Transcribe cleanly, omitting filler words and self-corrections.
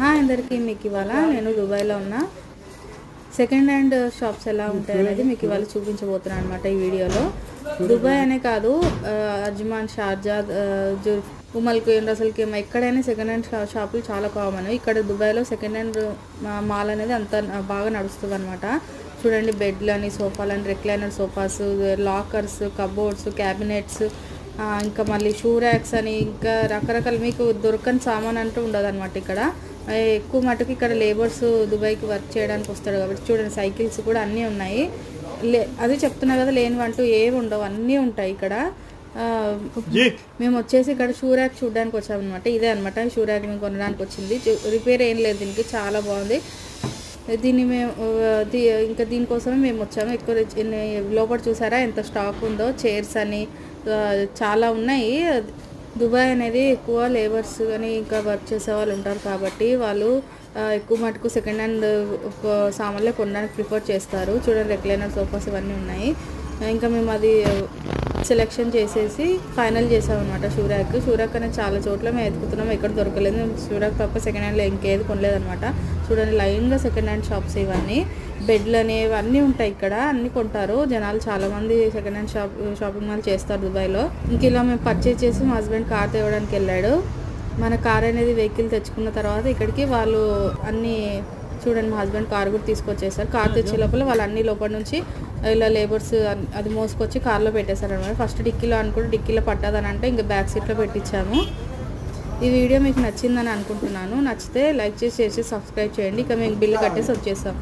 అందరికీ మీకు ఇవాళ నేను దుబాయ్లో ఉన్న సెకండ్ హ్యాండ్ షాప్స్ ఎలా ఉంటాయి అనేది మీకు ఇవాళ చూపించబోతున్నాను అనమాట ఈ వీడియోలో. దుబాయ్ అనే కాదు, అజ్మాన్, షార్జా, ఉమల్ ఖురైన్, రసల్ ఖైమా ఎక్కడైనా సెకండ్ హ్యాండ్ షాపులు చాలా కామన్. ఇక్కడ దుబాయ్లో సెకండ్ హ్యాండ్ మాల్ అనేది అంత బాగా నడుస్తుంది అనమాట. చూడండి, బెడ్లని, సోఫాలని, recliner sofas, lockers, cupboards, cabinets, ఇంకా మళ్ళీ షూ ర్యాక్స్ అని ఇంకా రకరకాల మీకు దొరకని సామాన్ అంటూ ఉండదు అనమాట. ఇక్కడ ఎక్కువ మటుకు ఇక్కడ లేబర్స్ దుబాయ్కి వర్క్ చేయడానికి వస్తాడు కాబట్టి చూడండి, సైకిల్స్ కూడా అన్నీ ఉన్నాయి. అదే చెప్తున్నా కదా, లేనివంటూ ఏవి ఉండవు, అన్నీ ఉంటాయి ఇక్కడ. మేము వచ్చేసి ఇక్కడ షూ ర్యాక్ చూడడానికి వచ్చామన్నమాట. ఇదే అనమాట షూ ర్యాక్ మేము కొనడానికి వచ్చింది. రిపేర్ ఏం లేదు దీనికి, చాలా బాగుంది. దీన్ని మేము ఇంకా దీనికోసమే మేము వచ్చాము. ఎక్కువ లోపల చూసారా ఎంత స్టాక్ ఉందో, చైర్స్ అని చాలా ఉన్నాయి. దుబాయ్ అనేది ఎక్కువ లేబర్స్ కానీ ఇంకా వర్క్ చేసే వాళ్ళు ఉంటారు కాబట్టి వాళ్ళు ఎక్కువ మటుకు సెకండ్ హ్యాండ్ సామాన్లే కొనడానికి ప్రిఫర్ చేస్తారు. చూడండి, రెక్లైనర్ సోఫాస్ ఇవన్నీ ఉన్నాయి. ఇంకా మేము అది సెలెక్షన్ చేసేసి ఫైనల్ చేసామన్నమాట. షూ ర్యాక్ అనేది చాలా చోట్ల మేము ఎత్తుకుతున్నాం, ఎక్కడ దొరకలేదు. షూ ర్యాక్ తప్ప సెకండ్ హ్యాండ్లో ఇంకేది కొనలేదన్నమాట. చూడండి, లైన్గా సెకండ్ హ్యాండ్ షాప్స్ ఇవన్నీ. బెడ్లు అనేవి అన్నీ ఉంటాయి ఇక్కడ, అన్నీ కొంటారు జనాలు. చాలామంది సెకండ్ హ్యాండ్ షాపింగ్ మాల్ చేస్తారు దుబాయ్లో. ఇంక ఇలా మేము పర్చేజ్ చేసి మా హస్బెండ్ కార్ తేవడానికి వెళ్ళాడు. మన కార్ అనేది వెహికల్ తెచ్చుకున్న తర్వాత ఇక్కడికి వాళ్ళు అన్నీ చూడండి, మా హస్బెండ్ కార్ కూడా తీసుకొచ్చేసారు. కార్ తెచ్చే లోపల వాళ్ళు అన్ని లోపల నుంచి ఇలా లేబర్స్ అది మోసుకొచ్చి కార్లో పెట్టేశారు అనమాట. ఫస్ట్ డిక్కీలో అనుకుంటే డిక్కీలో పట్టదని అంటే ఇంకా బ్యాక్ సీట్లో పెట్టించాము. ఈ వీడియో మీకు నచ్చిందని అనుకుంటున్నాను. నచ్చితే లైక్ చేసి సబ్స్క్రైబ్ చేయండి. ఇక మేము బిల్లు కట్టేసి వచ్చేసాం.